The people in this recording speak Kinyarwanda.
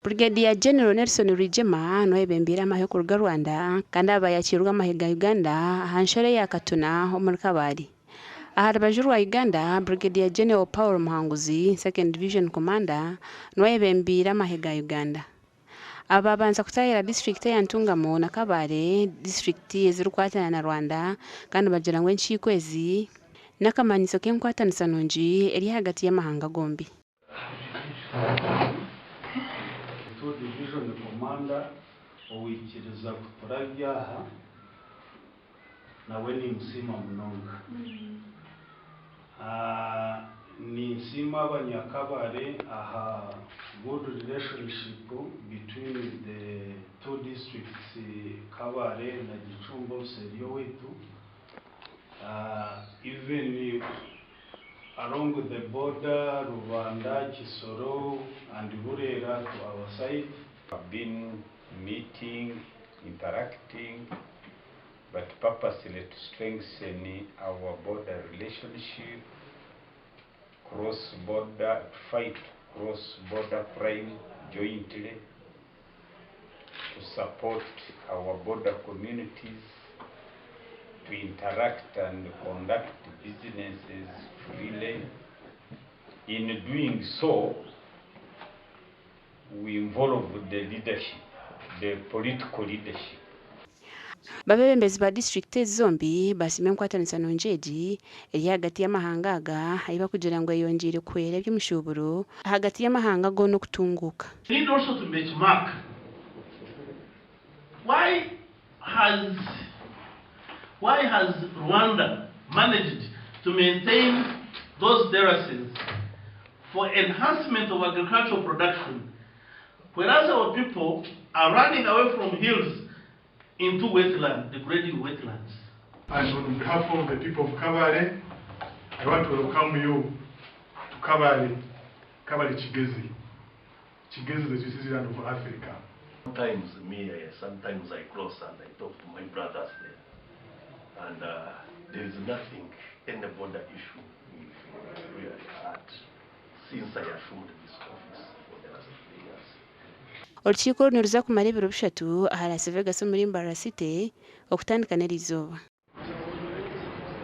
Brigadier General Nelson Rwigema no ebembira amahe ku Rwanda kandi abayakirwa amahiga Uganda hanshore ya Katuna ho muri Kabari. Ahari bajuru wa Uganda Brigadier General Paul Muhanguzi Second Division Commander no ebembira amahiga Uganda. Aba banza kutahira district ya Ntungamo na Kabare district ezirukwatana na Rwanda kandi bagira ngo enchikwezi n'akamanyiso k'enkwataniso nungi eri hagati y'amahanga gombi. Division Commander owikiriza kuturabyaha nawe ni Musima Munonga. Ni Nsima Abanyakabare aha good relationship between the two districts Kabare na Gicumbi Serio wetu. Even along the border, Rwanda, Kisoro, and Burera to our side. Have been meeting, interacting, but purposely to strengthen our border relationship, cross-border, fight cross-border crime jointly, to support our border communities, to interact and conduct businesses freely. In doing so, we involve the leadership, the political leadership. Babembezi ba district zombi basime nkwataniso nonjeji eri hagati y'amahanga aga aiba kugira ngo yongere kwera by'umushuburo hagati y'amahanga go no kutunguka. Need also to benchmark. Why has Rwanda managed to maintain those terraces for enhancement of agricultural production, whereas our people are running away from hills into wetlands, degrading wetlands? And on behalf of the people of Kabare, I want to welcome you to Kabare Chigezi. Chigezi is the Switzerland of Africa. Sometimes I cross and I talk to my brothers there. And there is nothing, any border issue we've really had since I assumed this office for the last 3 years. Olukiko niruza kumara ibiro bishatu ahari Las Vegas muri Mbarara City okutandika n'erizoba.